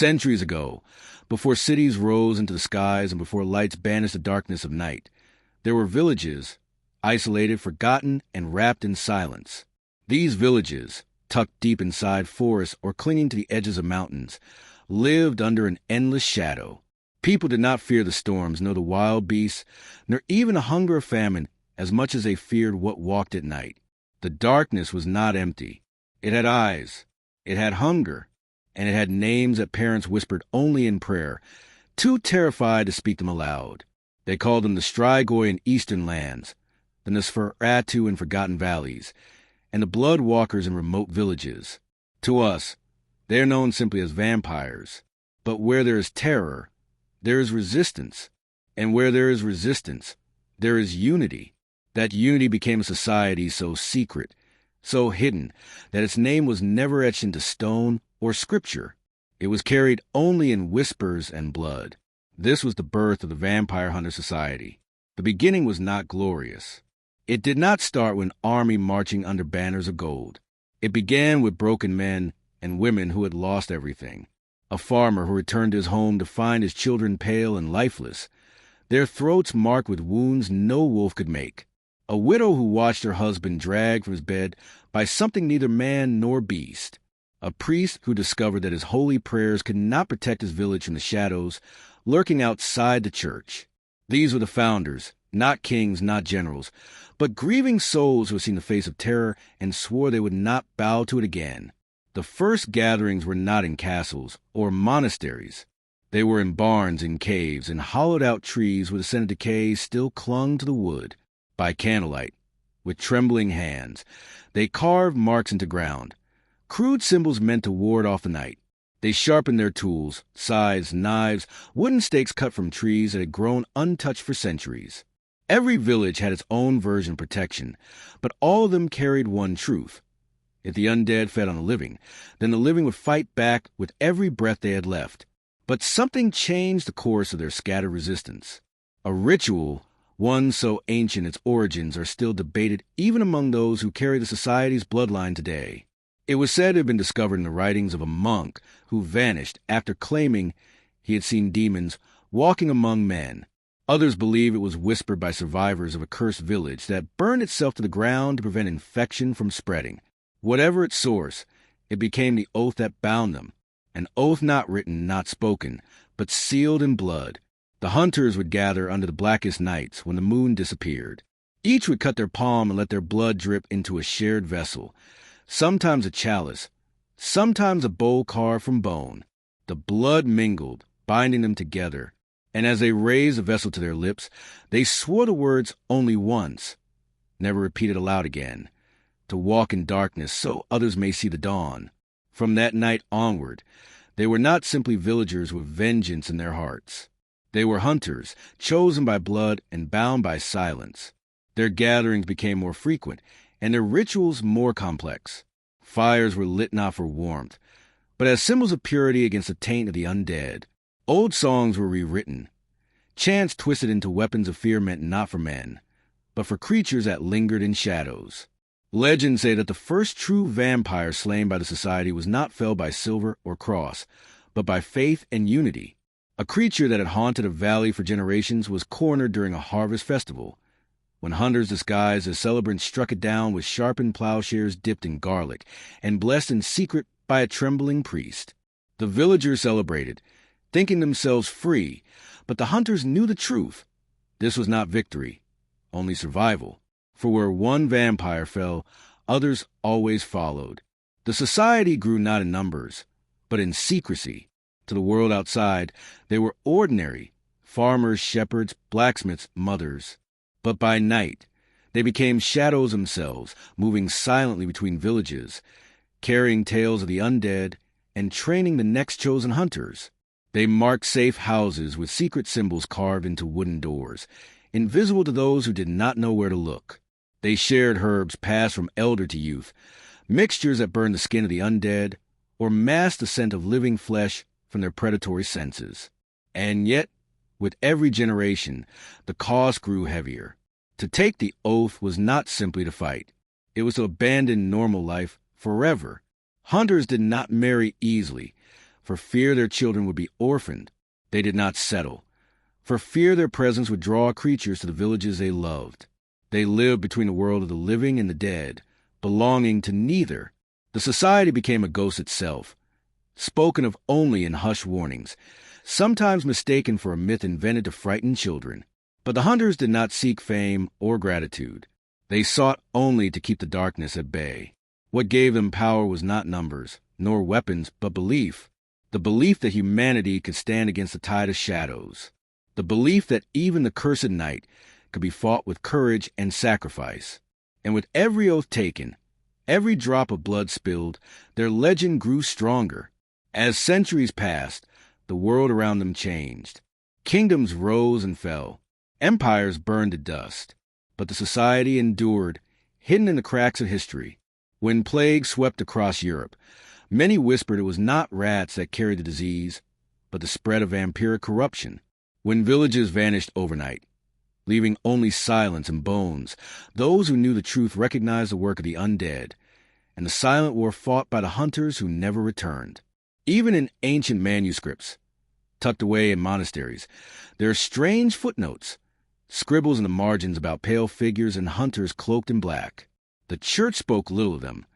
Centuries ago, before cities rose into the skies and before lights banished the darkness of night, there were villages, isolated, forgotten, and wrapped in silence. These villages, tucked deep inside forests or clinging to the edges of mountains, lived under an endless shadow. People did not fear the storms, nor the wild beasts, nor even the hunger or famine, as much as they feared what walked at night. The darkness was not empty. It had eyes, it had hunger, and it had names that parents whispered only in prayer, too terrified to speak them aloud. They called them the Strigoi in eastern lands, the Nosferatu in forgotten valleys, and the Blood Walkers in remote villages. To us, they are known simply as vampires. But where there is terror, there is resistance. And where there is resistance, there is unity. That unity became a society so secret, so hidden, that its name was never etched into stone or scripture. It was carried only in whispers and blood. This was the birth of the Vampire Hunter Society. The beginning was not glorious. It did not start with an army marching under banners of gold. It began with broken men and women who had lost everything. A farmer who returned to his home to find his children pale and lifeless, their throats marked with wounds no wolf could make. A widow who watched her husband dragged from his bed by something neither man nor beast. A priest who discovered that his holy prayers could not protect his village from the shadows lurking outside the church. These were the founders, not kings, not generals, but grieving souls who had seen the face of terror and swore they would not bow to it again. The first gatherings were not in castles or monasteries. They were in barns and caves and hollowed-out trees where the scent of decay still clung to the wood. By candlelight, with trembling hands, they carved marks into ground, crude symbols meant to ward off the night. They sharpened their tools, scythes, knives, wooden stakes cut from trees that had grown untouched for centuries. Every village had its own version of protection, but all of them carried one truth. If the undead fed on the living, then the living would fight back with every breath they had left. But something changed the course of their scattered resistance. A ritual, one so ancient its origins are still debated even among those who carry the society's bloodline today. It was said to have been discovered in the writings of a monk who vanished after claiming he had seen demons walking among men. Others believe it was whispered by survivors of a cursed village that burned itself to the ground to prevent infection from spreading. Whatever its source, it became the oath that bound them, an oath not written, not spoken, but sealed in blood. The hunters would gather under the blackest nights when the moon disappeared. Each would cut their palm and let their blood drip into a shared vessel, sometimes a chalice, sometimes a bowl carved from bone. The blood mingled, binding them together, and as they raised the vessel to their lips, they swore the words only once, never repeated aloud again, to walk in darkness so others may see the dawn. From that night onward, they were not simply villagers with vengeance in their hearts. They were hunters, chosen by blood and bound by silence. Their gatherings became more frequent, and their rituals more complex. Fires were lit not for warmth, but as symbols of purity against the taint of the undead. Old songs were rewritten. Chants twisted into weapons of fear meant not for men, but for creatures that lingered in shadows. Legends say that the first true vampire slain by the society was not felled by silver or cross, but by faith and unity. A creature that had haunted a valley for generations was cornered during a harvest festival, when hunters disguised as celebrants struck it down with sharpened plowshares dipped in garlic and blessed in secret by a trembling priest. The villagers celebrated, thinking themselves free, but the hunters knew the truth. This was not victory, only survival. For where one vampire fell, others always followed. The society grew not in numbers, but in secrecy. To the world outside, they were ordinary, farmers, shepherds, blacksmiths, mothers. But by night, they became shadows themselves, moving silently between villages, carrying tales of the undead and training the next chosen hunters. They marked safe houses with secret symbols carved into wooden doors, invisible to those who did not know where to look. They shared herbs passed from elder to youth, mixtures that burned the skin of the undead, or masked the scent of living flesh from their predatory senses. And yet, with every generation, the cost grew heavier. To take the oath was not simply to fight. It was to abandon normal life forever. Hunters did not marry easily, For fear their children would be orphaned, they did not settle. For fear their presence would draw creatures to the villages they loved. They lived between the world of the living and the dead, belonging to neither. The society became a ghost itself, spoken of only in hushed warnings, sometimes mistaken for a myth invented to frighten children. But the hunters did not seek fame or gratitude. They sought only to keep the darkness at bay. What gave them power was not numbers, nor weapons, but belief. The belief that humanity could stand against the tide of shadows. The belief that even the cursed night could be fought with courage and sacrifice. And with every oath taken, every drop of blood spilled, their legend grew stronger. As centuries passed, the world around them changed. Kingdoms rose and fell. Empires burned to dust. But the society endured, hidden in the cracks of history. When plague swept across Europe, many whispered it was not rats that carried the disease, but the spread of vampiric corruption. When villages vanished overnight, leaving only silence and bones, those who knew the truth recognized the work of the undead, and the silent war fought by the hunters who never returned. Even in ancient manuscripts, tucked away in monasteries, there are strange footnotes, scribbles in the margins about pale figures and hunters cloaked in black. The church spoke little of them,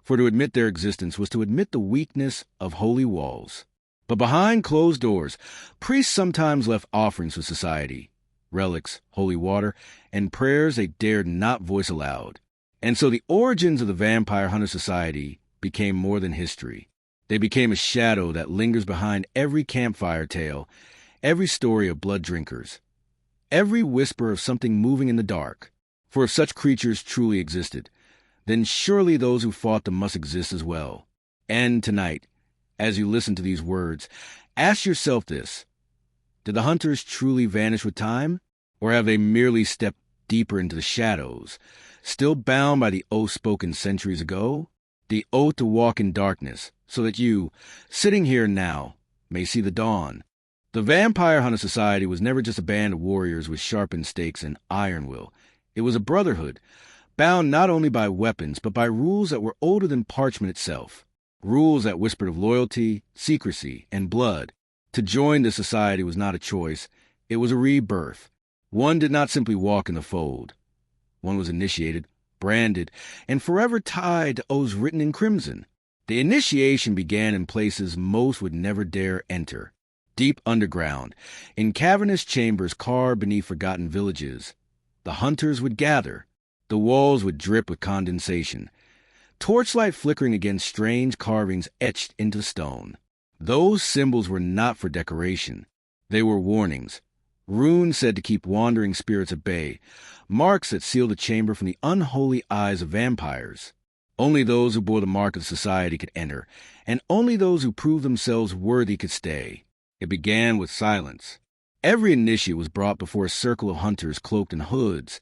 for to admit their existence was to admit the weakness of holy walls. But behind closed doors, priests sometimes left offerings for society, relics, holy water, and prayers they dared not voice aloud. And so the origins of the Vampire Hunter Society became more than history. They became a shadow that lingers behind every campfire tale, every story of blood drinkers, every whisper of something moving in the dark. For if such creatures truly existed, then surely those who fought them must exist as well. And tonight, as you listen to these words, ask yourself this: did the hunters truly vanish with time, or have they merely stepped deeper into the shadows, still bound by the oath spoken centuries ago? The oath to walk in darkness, so that you, sitting here now, may see the dawn. The Vampire Hunter Society was never just a band of warriors with sharpened stakes and iron will. It was a brotherhood, bound not only by weapons, but by rules that were older than parchment itself. Rules that whispered of loyalty, secrecy, and blood. To join this society was not a choice, it was a rebirth. One did not simply walk in the fold. One was initiated, branded, and forever tied to oaths written in crimson. The initiation began in places most would never dare enter. Deep underground, in cavernous chambers carved beneath forgotten villages. The hunters would gather. The walls would drip with condensation, torchlight flickering against strange carvings etched into stone. Those symbols were not for decoration. They were warnings. Runes said to keep wandering spirits at bay, marks that sealed the chamber from the unholy eyes of vampires. Only those who bore the mark of society could enter, and only those who proved themselves worthy could stay. It began with silence. Every initiate was brought before a circle of hunters cloaked in hoods,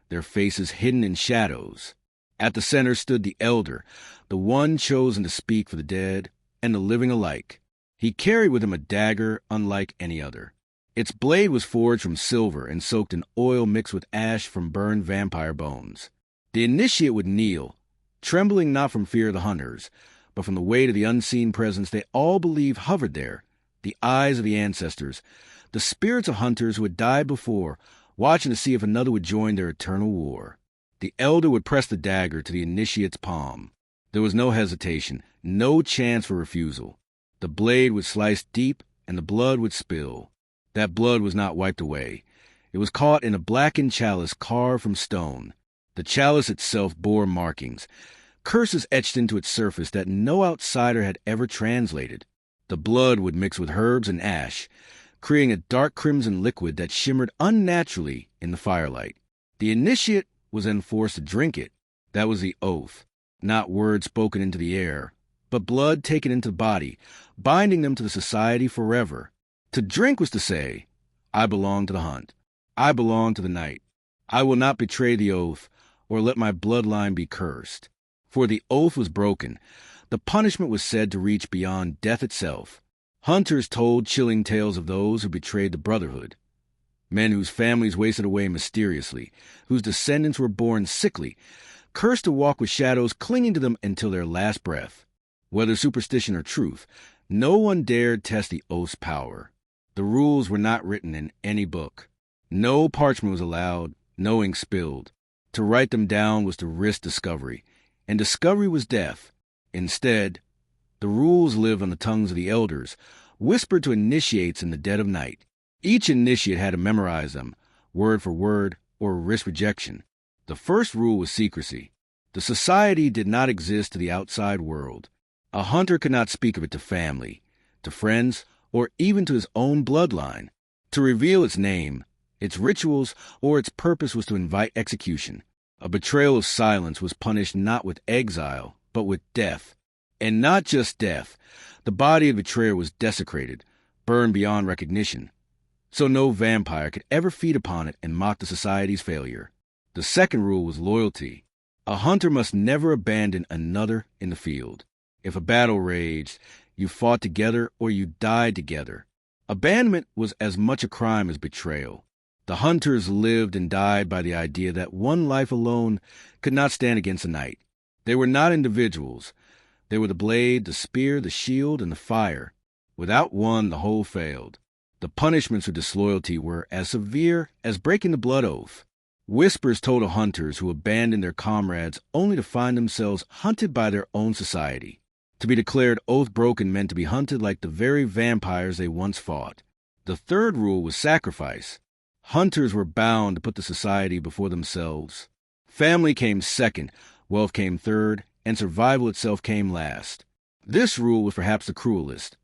their faces hidden in shadows. At the center stood the elder, the one chosen to speak for the dead and the living alike. He carried with him a dagger unlike any other. Its blade was forged from silver and soaked in oil mixed with ash from burned vampire bones. The initiate would kneel, trembling not from fear of the hunters, but from the weight of the unseen presence they all believed hovered there, the eyes of the ancestors, the spirits of hunters who had died before, watching to see if another would join their eternal war. The elder would press the dagger to the initiate's palm. There was no hesitation, no chance for refusal. The blade would slice deep, and the blood would spill. That blood was not wiped away. It was caught in a blackened chalice carved from stone. The chalice itself bore markings, curses etched into its surface that no outsider had ever translated. The blood would mix with herbs and ash, creating a dark crimson liquid that shimmered unnaturally in the firelight. The initiate was then forced to drink it. That was the oath, not words spoken into the air, but blood taken into the body, binding them to the society forever. To drink was to say, I belong to the hunt. I belong to the night. I will not betray the oath or let my bloodline be cursed. For the oath was broken. The punishment was said to reach beyond death itself. Hunters told chilling tales of those who betrayed the brotherhood. Men whose families wasted away mysteriously, whose descendants were born sickly, cursed to walk with shadows clinging to them until their last breath. Whether superstition or truth, No one dared test the oath's power. The rules were not written in any book. No parchment was allowed, no ink spilled. To write them down was to risk discovery, and discovery was death. Instead, the rules lived on the tongues of the elders, whispered to initiates in the dead of night. Each initiate had to memorize them, word for word, or risk rejection. The first rule was secrecy. The society did not exist to the outside world. A hunter could not speak of it to family, to friends, or even to his own bloodline. To reveal its name, its rituals, or its purpose was to invite execution. A betrayal of silence was punished not with exile, but with death. And not just death. The body of the betrayer was desecrated, burned beyond recognition, so no vampire could ever feed upon it and mock the society's failure. The second rule was loyalty. A hunter must never abandon another in the field. If a battle raged, you fought together or you died together. Abandonment was as much a crime as betrayal. The hunters lived and died by the idea that one life alone could not stand against a night. They were not individuals. They were the blade, the spear, the shield, and the fire. Without one, the whole failed. The punishments for disloyalty were as severe as breaking the blood oath. Whispers told of hunters who abandoned their comrades only to find themselves hunted by their own society. To be declared oath-broken meant to be hunted like the very vampires they once fought. The third rule was sacrifice. Hunters were bound to put the society before themselves. Family came second, wealth came third, and survival itself came last. This rule was perhaps the cruelest,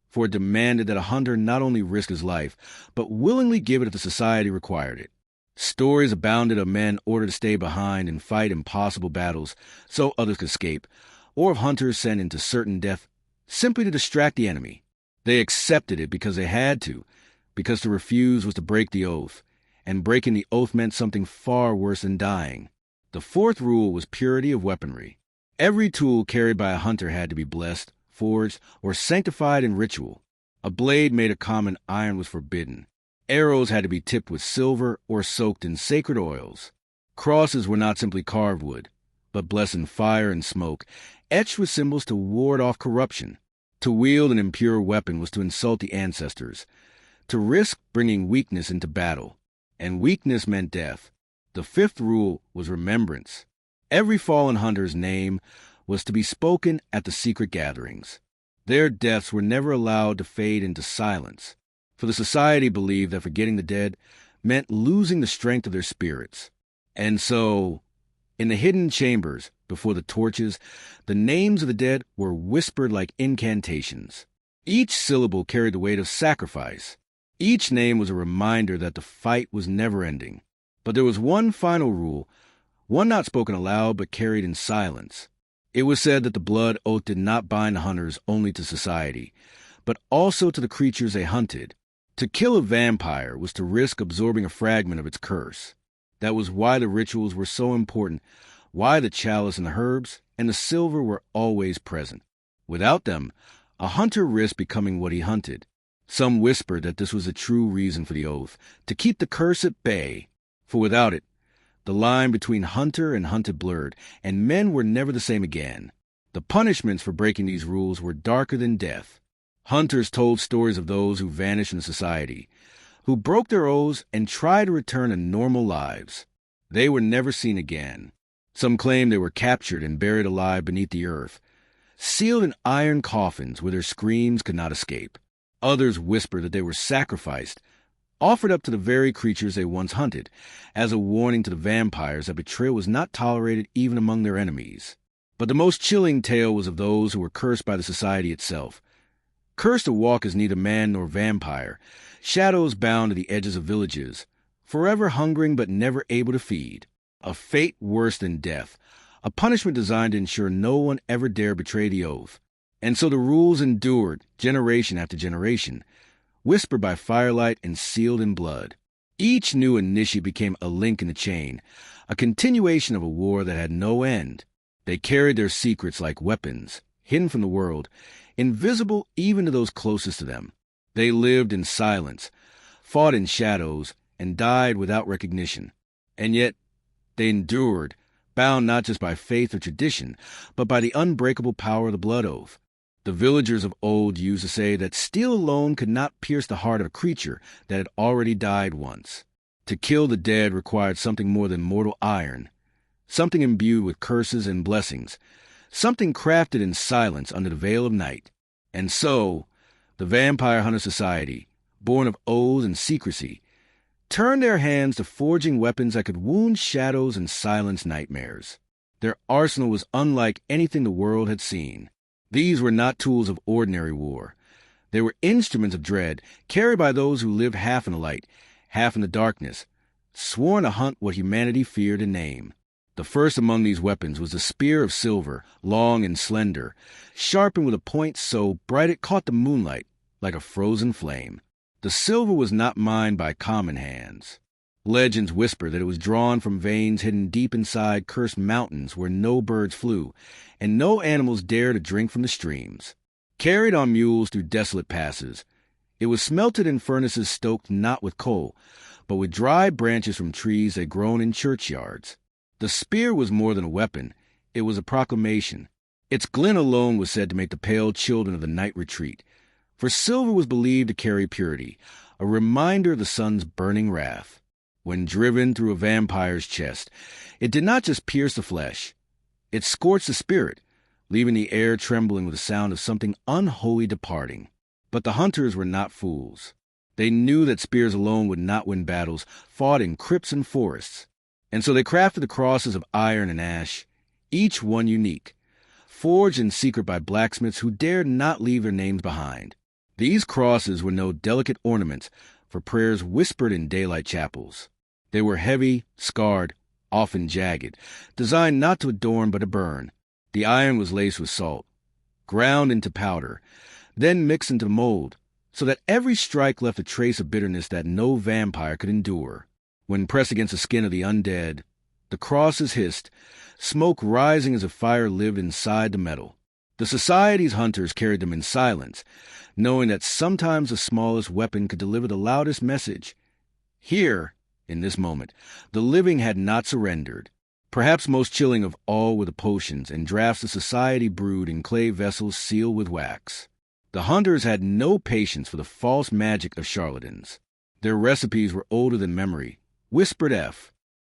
for it demanded that a hunter not only risk his life, but willingly give it if the society required it. Stories abounded of men ordered to stay behind and fight impossible battles so others could escape, or of hunters sent into certain death simply to distract the enemy. They accepted it because they had to, because to refuse was to break the oath, and breaking the oath meant something far worse than dying. The fourth rule was purity of weaponry. Every tool carried by a hunter had to be blessed, forged, or sanctified in ritual. A blade made of common iron was forbidden. Arrows had to be tipped with silver or soaked in sacred oils. Crosses were not simply carved wood, but blessed in fire and smoke, etched with symbols to ward off corruption. To wield an impure weapon was to insult the ancestors, to risk bringing weakness into battle, and weakness meant death. The fifth rule was remembrance. Every fallen hunter's name was to be spoken at the secret gatherings. Their deaths were never allowed to fade into silence, for the society believed that forgetting the dead meant losing the strength of their spirits. And so, in the hidden chambers, before the torches, the names of the dead were whispered like incantations. Each syllable carried the weight of sacrifice. Each name was a reminder that the fight was never ending. But there was one final rule, one not spoken aloud but carried in silence. It was said that the blood oath did not bind the hunters only to society, but also to the creatures they hunted. To kill a vampire was to risk absorbing a fragment of its curse. That was why the rituals were so important, why the chalice and the herbs and the silver were always present. Without them, a hunter risked becoming what he hunted. Some whispered that this was the true reason for the oath, to keep the curse at bay, for without it, the line between hunter and hunted blurred, and men were never the same again. The punishments for breaking these rules were darker than death. Hunters told stories of those who vanished in society, who broke their oaths and tried to return to normal lives. They were never seen again. Some claimed they were captured and buried alive beneath the earth, sealed in iron coffins where their screams could not escape. Others whispered that they were sacrificed, offered up to the very creatures they once hunted, as a warning to the vampires that betrayal was not tolerated even among their enemies. But the most chilling tale was of those who were cursed by the society itself. Cursed to walk as neither man nor vampire, shadows bound to the edges of villages, forever hungering but never able to feed. A fate worse than death, a punishment designed to ensure no one ever dare betray the oath. And so the rules endured, generation after generation, whispered by firelight and sealed in blood. Each new initiate became a link in the chain, a continuation of a war that had no end. They carried their secrets like weapons, hidden from the world, invisible even to those closest to them. They lived in silence, fought in shadows, and died without recognition. And yet, they endured, bound not just by faith or tradition, but by the unbreakable power of the blood oath. The villagers of old used to say that steel alone could not pierce the heart of a creature that had already died once. To kill the dead required something more than mortal iron, something imbued with curses and blessings, something crafted in silence under the veil of night. And so, the Vampire Hunter Society, born of oaths and secrecy, turned their hands to forging weapons that could wound shadows and silence nightmares. Their arsenal was unlike anything the world had seen. These were not tools of ordinary war. They were instruments of dread, carried by those who lived half in the light, half in the darkness, sworn to hunt what humanity feared to name. The first among these weapons was the spear of silver, long and slender, sharpened with a point so bright it caught the moonlight like a frozen flame. The silver was not mined by common hands. Legends whisper that it was drawn from veins hidden deep inside cursed mountains where no birds flew, and no animals dared to drink from the streams. Carried on mules through desolate passes, it was smelted in furnaces stoked not with coal, but with dry branches from trees that had grown in churchyards. The spear was more than a weapon. It was a proclamation. Its glint alone was said to make the pale children of the night retreat, for silver was believed to carry purity, a reminder of the sun's burning wrath. When driven through a vampire's chest, it did not just pierce the flesh. It scorched the spirit, leaving the air trembling with the sound of something unholy departing. But the hunters were not fools. They knew that spears alone would not win battles fought in crypts and forests. And so they crafted the crosses of iron and ash, each one unique, forged in secret by blacksmiths who dared not leave their names behind. These crosses were no delicate ornaments for prayers whispered in daylight chapels. They were heavy, scarred, often jagged, designed not to adorn but to burn. The iron was laced with salt, ground into powder, then mixed into mold, so that every strike left a trace of bitterness that no vampire could endure. When pressed against the skin of the undead, the crosses hissed, smoke rising as if fire lived inside the metal. The Society's hunters carried them in silence, knowing that sometimes the smallest weapon could deliver the loudest message. Here, in this moment, the living had not surrendered. Perhaps most chilling of all were the potions and draughts the Society brewed in clay vessels sealed with wax. The hunters had no patience for the false magic of charlatans. Their recipes were older than memory, whispered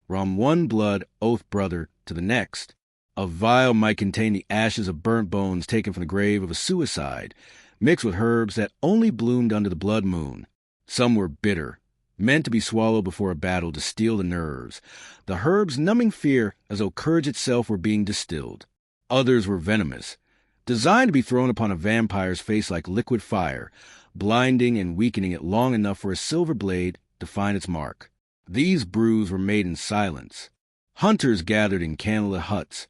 from one blood oath brother to the next. A vial might contain the ashes of burnt bones taken from the grave of a suicide, mixed with herbs that only bloomed under the blood moon. Some were bitter, meant to be swallowed before a battle to steel the nerves, the herbs numbing fear as though courage itself were being distilled. Others were venomous, designed to be thrown upon a vampire's face like liquid fire, blinding and weakening it long enough for a silver blade to find its mark. These brews were made in silence. Hunters gathered in candlelit huts,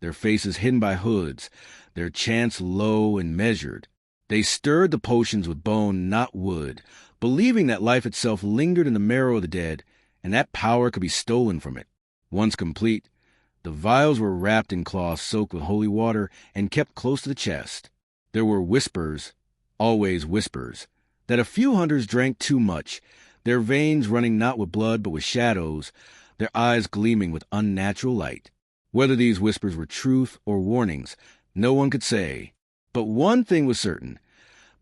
their faces hidden by hoods, their chants low and measured. They stirred the potions with bone, not wood, believing that life itself lingered in the marrow of the dead, and that power could be stolen from it. Once complete, the vials were wrapped in cloth soaked with holy water and kept close to the chest. There were whispers, always whispers, that a few hunters drank too much, their veins running not with blood but with shadows, their eyes gleaming with unnatural light. Whether these whispers were truth or warnings, no one could say. But one thing was certain.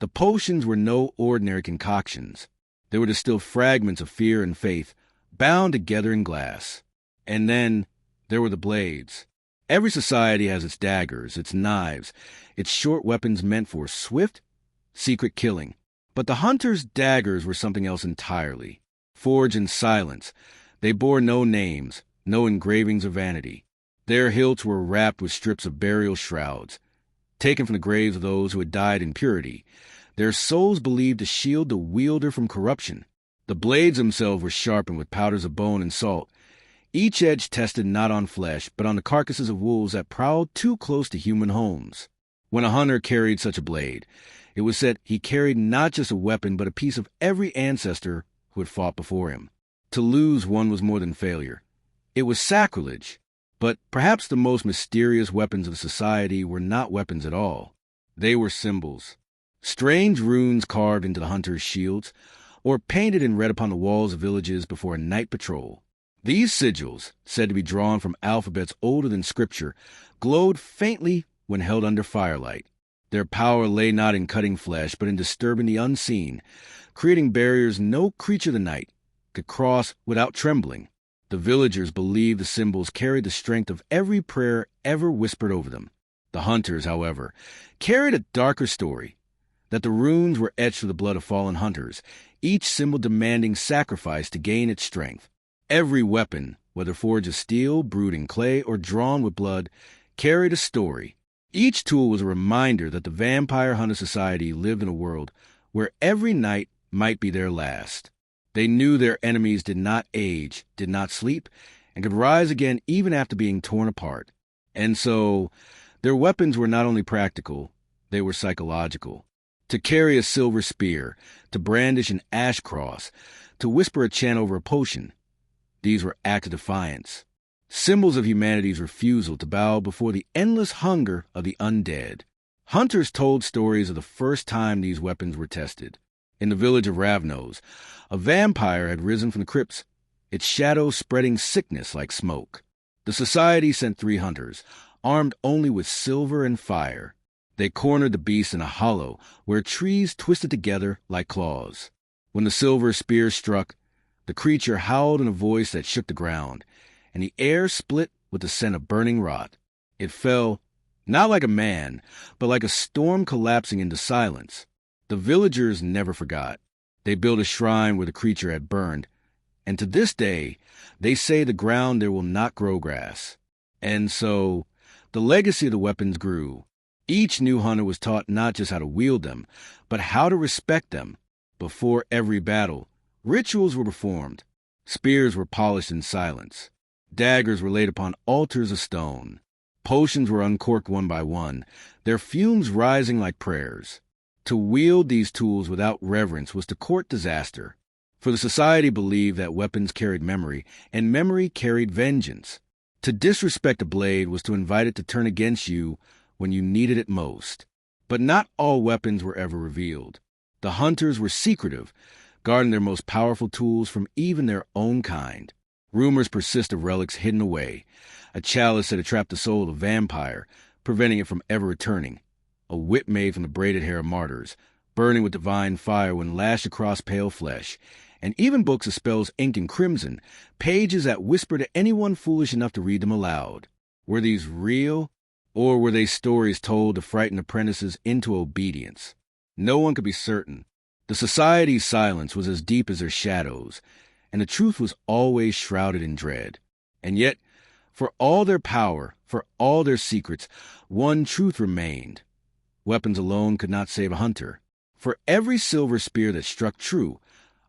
The potions were no ordinary concoctions. They were distilled fragments of fear and faith, bound together in glass. And then there were the blades. Every society has its daggers, its knives, its short weapons meant for swift, secret killing. But the hunters' daggers were something else entirely. Forged in silence, they bore no names, no engravings of vanity. Their hilts were wrapped with strips of burial shrouds, taken from the graves of those who had died in purity, their souls believed to shield the wielder from corruption. The blades themselves were sharpened with powders of bone and salt, each edge tested not on flesh, but on the carcasses of wolves that prowled too close to human homes. When a hunter carried such a blade, it was said he carried not just a weapon, but a piece of every ancestor who had fought before him. To lose one was more than failure. It was sacrilege. But perhaps the most mysterious weapons of society were not weapons at all. They were symbols. Strange runes carved into the hunters' shields, or painted in red upon the walls of villages before a night patrol. These sigils, said to be drawn from alphabets older than Scripture, glowed faintly when held under firelight. Their power lay not in cutting flesh, but in disturbing the unseen, creating barriers no creature of the night could cross without trembling. The villagers believed the symbols carried the strength of every prayer ever whispered over them. The hunters, however, carried a darker story, that the runes were etched with the blood of fallen hunters, each symbol demanding sacrifice to gain its strength. Every weapon, whether forged of steel, brewed in clay, or drawn with blood, carried a story. Each tool was a reminder that the Vampire Hunter Society lived in a world where every night might be their last. They knew their enemies did not age, did not sleep, and could rise again even after being torn apart. And so, their weapons were not only practical, they were psychological. To carry a silver spear, to brandish an ash cross, to whisper a chant over a potion, these were acts of defiance, symbols of humanity's refusal to bow before the endless hunger of the undead. Hunters told stories of the first time these weapons were tested. In the village of Ravnos, a vampire had risen from the crypts, its shadow spreading sickness like smoke. The society sent 3 hunters, armed only with silver and fire. They cornered the beast in a hollow where trees twisted together like claws. When the silver spear struck, the creature howled in a voice that shook the ground, and the air split with the scent of burning rot. It fell, not like a man, but like a storm collapsing into silence. The villagers never forgot. They built a shrine where the creature had burned, and to this day, they say the ground there will not grow grass. And so, the legacy of the weapons grew. Each new hunter was taught not just how to wield them, but how to respect them. Before every battle, rituals were performed. Spears were polished in silence. Daggers were laid upon altars of stone. Potions were uncorked one by one, their fumes rising like prayers. To wield these tools without reverence was to court disaster, for the society believed that weapons carried memory, and memory carried vengeance. To disrespect a blade was to invite it to turn against you when you needed it most. But not all weapons were ever revealed. The hunters were secretive, guarding their most powerful tools from even their own kind. Rumors persist of relics hidden away, a chalice that had trapped the soul of a vampire, preventing it from ever returning, a whip made from the braided hair of martyrs, burning with divine fire when lashed across pale flesh, and even books of spells inked in crimson, pages that whisper to anyone foolish enough to read them aloud. Were these real? Or were they stories told to frighten apprentices into obedience? No one could be certain. The society's silence was as deep as their shadows, and the truth was always shrouded in dread. And yet, for all their power, for all their secrets, one truth remained. Weapons alone could not save a hunter. For every silver spear that struck true,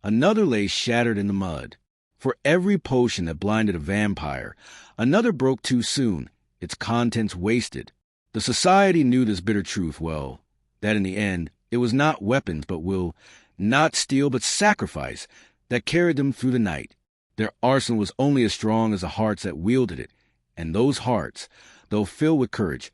another lay shattered in the mud. For every potion that blinded a vampire, another broke too soon, its contents wasted. The society knew this bitter truth well, that in the end, it was not weapons but will, not steel but sacrifice, that carried them through the night. Their arsenal was only as strong as the hearts that wielded it, and those hearts, though filled with courage,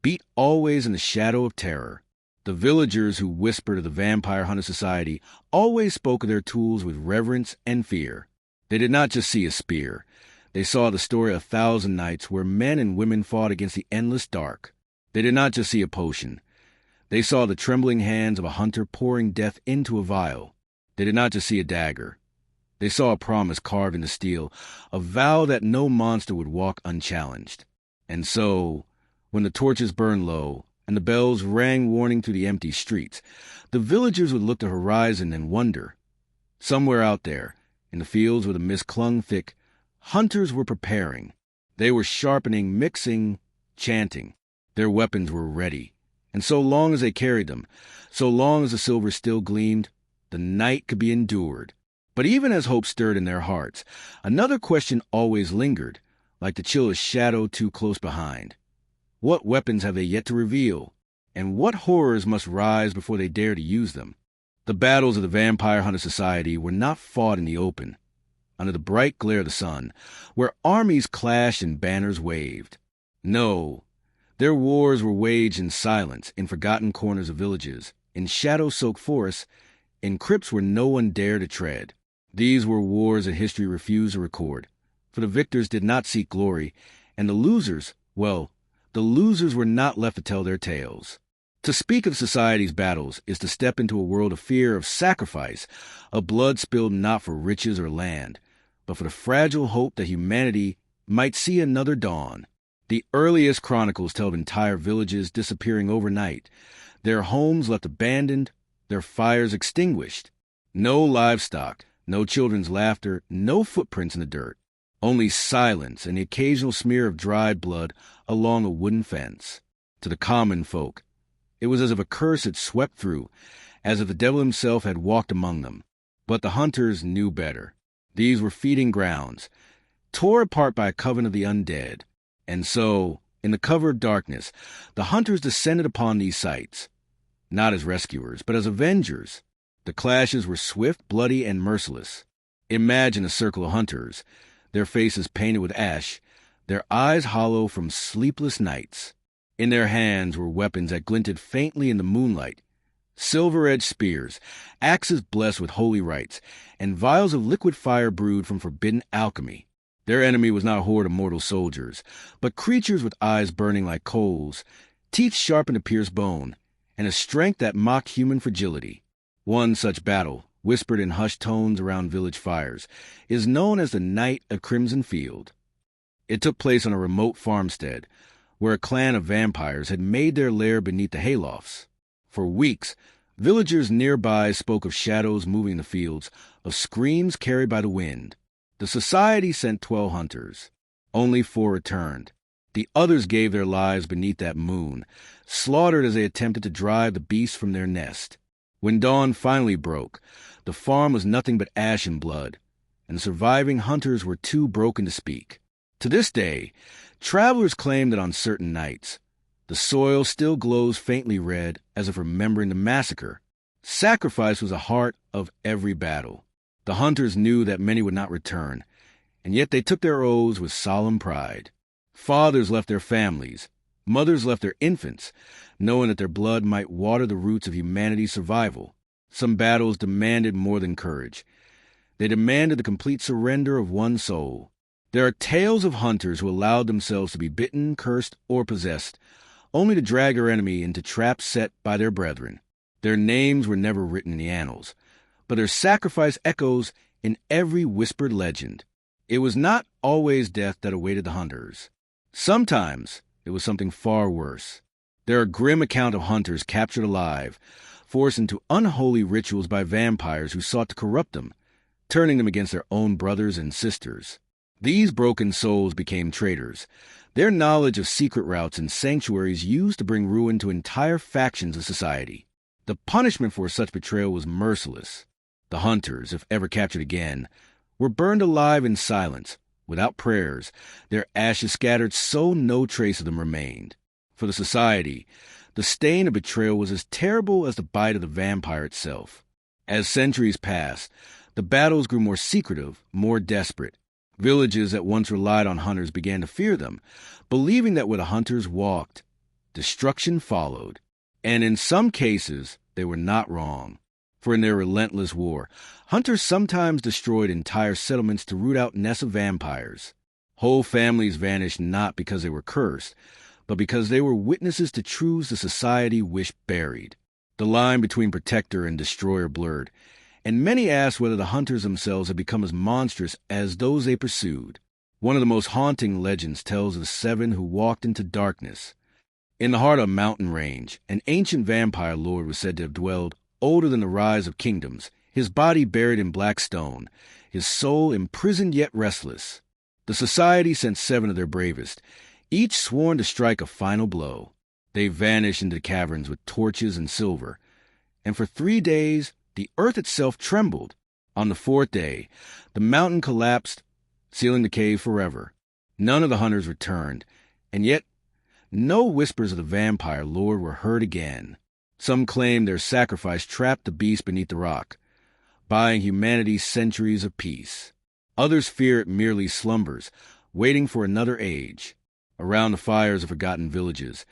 beat always in the shadow of terror. The villagers who whispered of the Vampire Hunter Society always spoke of their tools with reverence and fear. They did not just see a spear. They saw the story of 1,000 nights where men and women fought against the endless dark. They did not just see a potion. They saw the trembling hands of a hunter pouring death into a vial. They did not just see a dagger. They saw a promise carved into steel, a vow that no monster would walk unchallenged. And so, when the torches burned low and the bells rang warning through the empty streets, the villagers would look to the horizon and wonder. Somewhere out there, in the fields where the mist clung thick, hunters were preparing. They were sharpening, mixing, chanting. Their weapons were ready. And so long as they carried them, so long as the silver still gleamed, the night could be endured. But even as hope stirred in their hearts, another question always lingered, like the chillest shadow too close behind. What weapons have they yet to reveal? And what horrors must rise before they dare to use them? The battles of the Vampire Hunter Society were not fought in the open, under the bright glare of the sun, where armies clashed and banners waved. No, their wars were waged in silence, in forgotten corners of villages, in shadow-soaked forests, in crypts where no one dared to tread. These were wars that history refused to record, for the victors did not seek glory, and the losers, well, the losers were not left to tell their tales. To speak of society's battles is to step into a world of fear, of sacrifice, of blood spilled not for riches or land, but for the fragile hope that humanity might see another dawn. The earliest chronicles tell of entire villages disappearing overnight, their homes left abandoned, their fires extinguished. No livestock, no children's laughter, no footprints in the dirt. Only silence and the occasional smear of dried blood along a wooden fence. To the common folk, it was as if a curse had swept through, as if the devil himself had walked among them. But the hunters knew better. These were feeding grounds, tore apart by a coven of the undead. And so, in the cover of darkness, the hunters descended upon these sites, not as rescuers, but as avengers. The clashes were swift, bloody, and merciless. Imagine a circle of hunters, their faces painted with ash, their eyes hollow from sleepless nights. In their hands were weapons that glinted faintly in the moonlight, silver-edged spears, axes blessed with holy rites, and vials of liquid fire brewed from forbidden alchemy. Their enemy was not a horde of mortal soldiers, but creatures with eyes burning like coals, teeth sharpened to pierce bone, and a strength that mocked human fragility. One such battle, whispered in hushed tones around village fires, is known as the Night of Crimson Field. It took place on a remote farmstead, where a clan of vampires had made their lair beneath the haylofts. For weeks, villagers nearby spoke of shadows moving the fields, of screams carried by the wind. The society sent 12 hunters. Only 4 returned. The others gave their lives beneath that moon, slaughtered as they attempted to drive the beasts from their nest. When dawn finally broke, the farm was nothing but ash and blood, and the surviving hunters were too broken to speak. To this day, travelers claim that on certain nights, the soil still glows faintly red as if remembering the massacre. Sacrifice was the heart of every battle. The hunters knew that many would not return, and yet they took their oaths with solemn pride. Fathers left their families, mothers left their infants, knowing that their blood might water the roots of humanity's survival. Some battles demanded more than courage. They demanded the complete surrender of one soul. There are tales of hunters who allowed themselves to be bitten, cursed, or possessed, only to drag their enemy into traps set by their brethren. Their names were never written in the annals, but their sacrifice echoes in every whispered legend. It was not always death that awaited the hunters. Sometimes it was something far worse. There are grim accounts of hunters captured alive, forced into unholy rituals by vampires who sought to corrupt them, turning them against their own brothers and sisters. These broken souls became traitors, their knowledge of secret routes and sanctuaries used to bring ruin to entire factions of society. The punishment for such betrayal was merciless. The hunters, if ever captured again, were burned alive in silence, without prayers, their ashes scattered so no trace of them remained. For the society, the stain of betrayal was as terrible as the bite of the vampire itself. As centuries passed, the battles grew more secretive, more desperate. Villages that once relied on hunters began to fear them, believing that where the hunters walked, destruction followed. And in some cases, they were not wrong. For in their relentless war, hunters sometimes destroyed entire settlements to root out nests of vampires. Whole families vanished not because they were cursed, but because they were witnesses to truths the society wished buried. The line between protector and destroyer blurred, and many asked whether the hunters themselves had become as monstrous as those they pursued. One of the most haunting legends tells of 7 who walked into darkness. In the heart of a mountain range, an ancient vampire lord was said to have dwelled, older than the rise of kingdoms, his body buried in black stone, his soul imprisoned yet restless. The society sent 7 of their bravest, each sworn to strike a final blow. They vanished into the caverns with torches and silver, and for 3 days the earth itself trembled. On the 4th day, the mountain collapsed, sealing the cave forever. None of the hunters returned, and yet no whispers of the vampire lord were heard again. Some claim their sacrifice trapped the beast beneath the rock, buying humanity centuries of peace. Others fear it merely slumbers, waiting for another age. Around the fires of forgotten villages,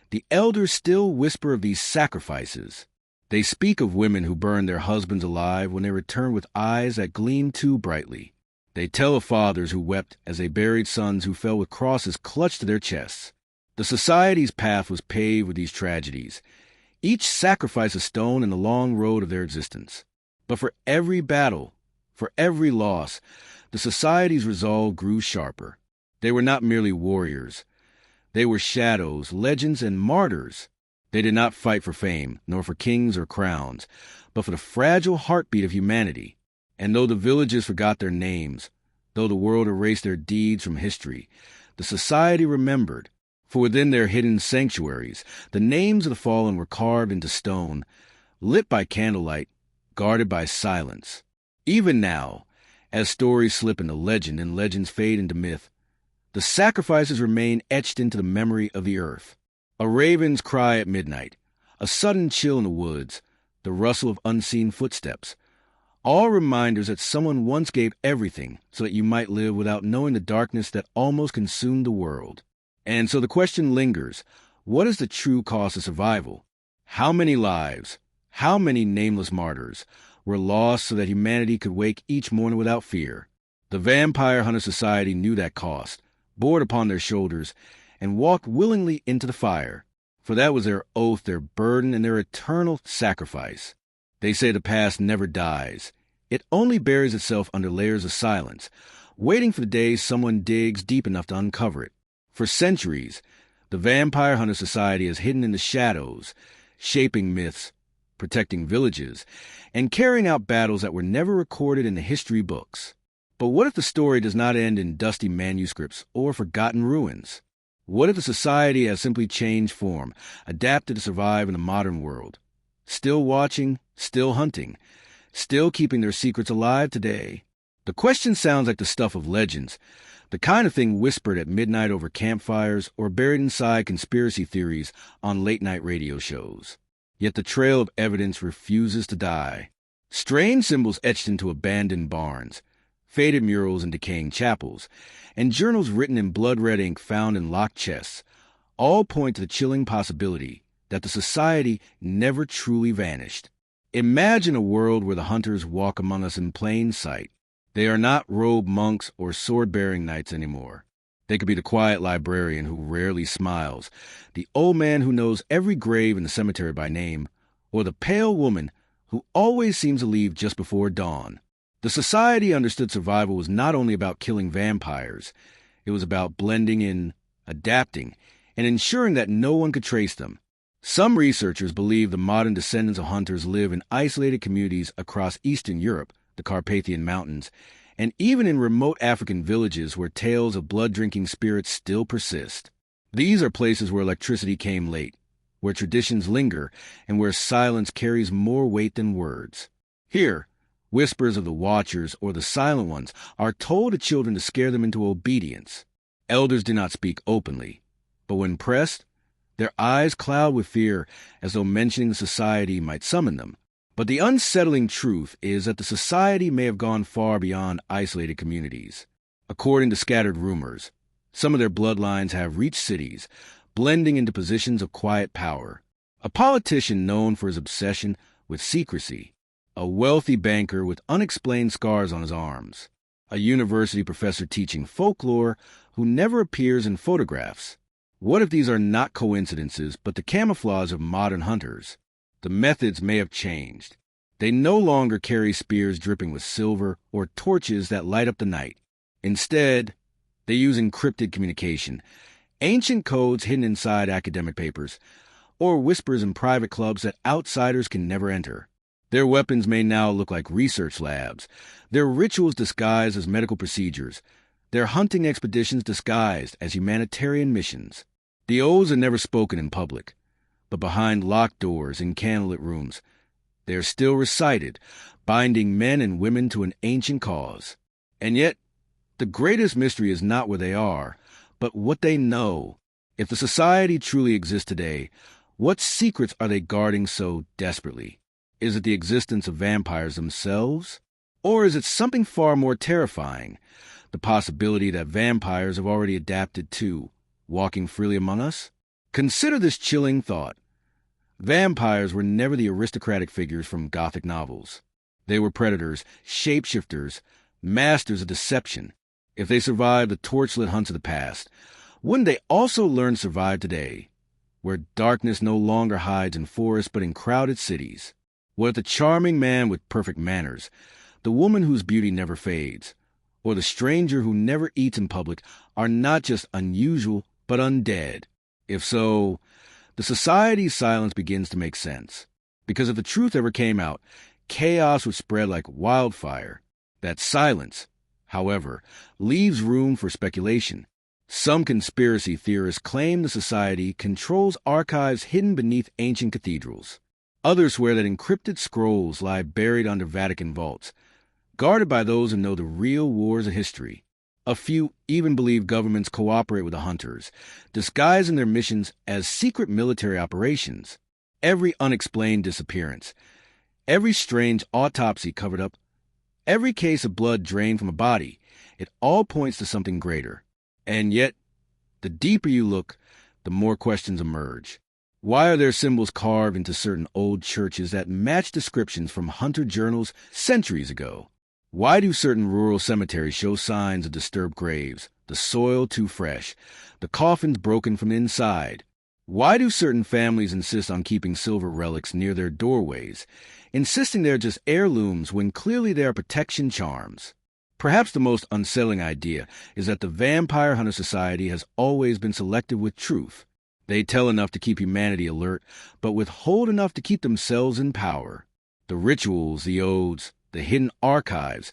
the elders still whisper of these sacrifices. They speak of women who burned their husbands alive when they returned with eyes that gleamed too brightly. They tell of fathers who wept as they buried sons who fell with crosses clutched to their chests. The society's path was paved with these tragedies. Each sacrificed a stone in the long road of their existence. But for every battle, for every loss, the society's resolve grew sharper. They were not merely warriors. They were shadows, legends, and martyrs. They did not fight for fame, nor for kings or crowns, but for the fragile heartbeat of humanity. And though the villages forgot their names, though the world erased their deeds from history, the society remembered. For within their hidden sanctuaries, the names of the fallen were carved into stone, lit by candlelight, guarded by silence. Even now, as stories slip into legend and legends fade into myth, the sacrifices remain etched into the memory of the earth. A raven's cry at midnight, a sudden chill in the woods, the rustle of unseen footsteps, all reminders that someone once gave everything so that you might live without knowing the darkness that almost consumed the world. And so the question lingers, what is the true cost of survival? How many lives, how many nameless martyrs were lost so that humanity could wake each morning without fear? The Vampire Hunter Society knew that cost, bore it upon their shoulders, and walked willingly into the fire, for that was their oath, their burden, and their eternal sacrifice. They say the past never dies. It only buries itself under layers of silence, waiting for the day someone digs deep enough to uncover it. For centuries, the Vampire Hunter Society has hidden in the shadows, shaping myths, protecting villages, and carrying out battles that were never recorded in the history books. But what if the story does not end in dusty manuscripts or forgotten ruins? What if the society has simply changed form, adapted to survive in the modern world? Still watching, still hunting, still keeping their secrets alive today? The question sounds like the stuff of legends, the kind of thing whispered at midnight over campfires or buried inside conspiracy theories on late-night radio shows. Yet the trail of evidence refuses to die. Strange symbols etched into abandoned barns, faded murals in decaying chapels, and journals written in blood-red ink found in locked chests all point to the chilling possibility that the society never truly vanished. Imagine a world where the hunters walk among us in plain sight. They are not robed monks or sword-bearing knights anymore. They could be the quiet librarian who rarely smiles, the old man who knows every grave in the cemetery by name, or the pale woman who always seems to leave just before dawn. The society understood survival was not only about killing vampires. It was about blending in, adapting, and ensuring that no one could trace them. Some researchers believe the modern descendants of hunters live in isolated communities across Eastern Europe, the Carpathian Mountains, and even in remote African villages where tales of blood-drinking spirits still persist. These are places where electricity came late, where traditions linger, and where silence carries more weight than words. Here, whispers of the Watchers or the Silent Ones are told to children to scare them into obedience. Elders do not speak openly, but when pressed, their eyes cloud with fear as though mentioning the society might summon them. But the unsettling truth is that the society may have gone far beyond isolated communities. According to scattered rumors, some of their bloodlines have reached cities, blending into positions of quiet power. A politician known for his obsession with secrecy, a wealthy banker with unexplained scars on his arms, a university professor teaching folklore who never appears in photographs. What if these are not coincidences, but the camouflage of modern hunters? The methods may have changed. They no longer carry spears dripping with silver or torches that light up the night. Instead, they use encrypted communication, ancient codes hidden inside academic papers, or whispers in private clubs that outsiders can never enter. Their weapons may now look like research labs, their rituals disguised as medical procedures, their hunting expeditions disguised as humanitarian missions. The oaths are never spoken in public, but behind locked doors in candlelit rooms, they are still recited, binding men and women to an ancient cause. And yet, the greatest mystery is not where they are, but what they know. If the society truly exists today, what secrets are they guarding so desperately? Is it the existence of vampires themselves? Or is it something far more terrifying, the possibility that vampires have already adapted to walking freely among us? Consider this chilling thought. Vampires were never the aristocratic figures from Gothic novels. They were predators, shapeshifters, masters of deception. If they survived the torchlit hunts of the past, wouldn't they also learn to survive today? where darkness no longer hides in forests but in crowded cities, where the charming man with perfect manners, the woman whose beauty never fades, or the stranger who never eats in public are not just unusual but undead. If so, the society's silence begins to make sense. Because if the truth ever came out, chaos would spread like wildfire. That silence, however, leaves room for speculation. Some conspiracy theorists claim the society controls archives hidden beneath ancient cathedrals. Others swear that encrypted scrolls lie buried under Vatican vaults, guarded by those who know the real wars of history. A few even believe governments cooperate with the hunters, disguising their missions as secret military operations. Every unexplained disappearance, every strange autopsy covered up, every case of blood drained from a body, it all points to something greater. And yet, the deeper you look, the more questions emerge. Why are there symbols carved into certain old churches that match descriptions from hunter journals centuries ago? Why do certain rural cemeteries show signs of disturbed graves, the soil too fresh, the coffins broken from the inside? Why do certain families insist on keeping silver relics near their doorways, insisting they're just heirlooms when clearly they are protection charms? Perhaps the most unsettling idea is that the Vampire Hunter Society has always been selective with truth. They tell enough to keep humanity alert, but withhold enough to keep themselves in power. The rituals, the odes, the hidden archives,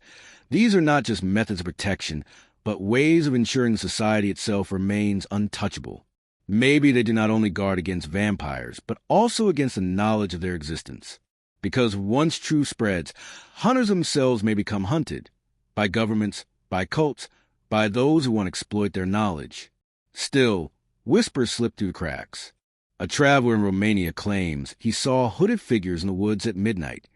these are not just methods of protection, but ways of ensuring the society itself remains untouchable. Maybe they do not only guard against vampires, but also against the knowledge of their existence. Because once truth spreads, hunters themselves may become hunted. By governments, by cults, by those who want to exploit their knowledge. Still, whispers slip through the cracks. A traveler in Romania claims he saw hooded figures in the woods at midnight,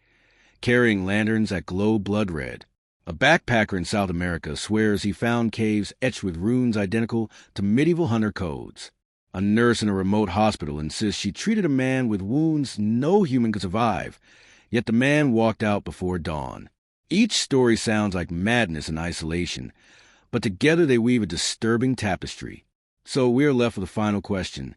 carrying lanterns that glow blood red. A backpacker in South America swears he found caves etched with runes identical to medieval hunter codes. A nurse in a remote hospital insists she treated a man with wounds no human could survive, yet the man walked out before dawn. Each story sounds like madness in isolation, but together they weave a disturbing tapestry. So we're left with a final question.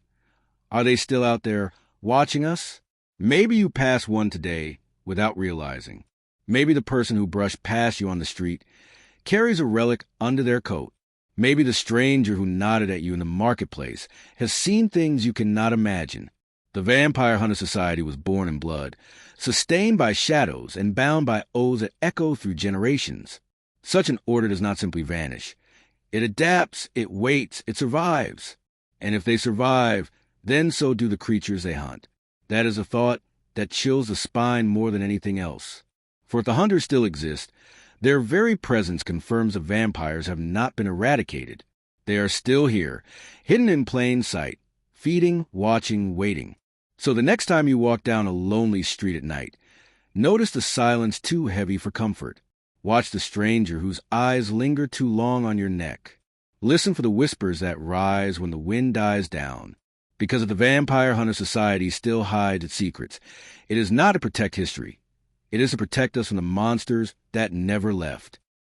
Are they still out there watching us? Maybe you pass one today without realizing. Maybe the person who brushed past you on the street carries a relic under their coat. Maybe the stranger who nodded at you in the marketplace has seen things you cannot imagine. The Vampire Hunter Society was born in blood, sustained by shadows and bound by oaths that echo through generations. Such an order does not simply vanish. It adapts, it waits, it survives. And if they survive, then so do the creatures they hunt. That is a thought that chills the spine more than anything else. For if the hunters still exist, their very presence confirms the vampires have not been eradicated. They are still here, hidden in plain sight, feeding, watching, waiting. So the next time you walk down a lonely street at night, notice the silence too heavy for comfort. Watch the stranger whose eyes linger too long on your neck. Listen for the whispers that rise when the wind dies down. Because if the Vampire Hunter Society still hides its secrets, it is not to protect history. It is to protect us from the monsters that never left.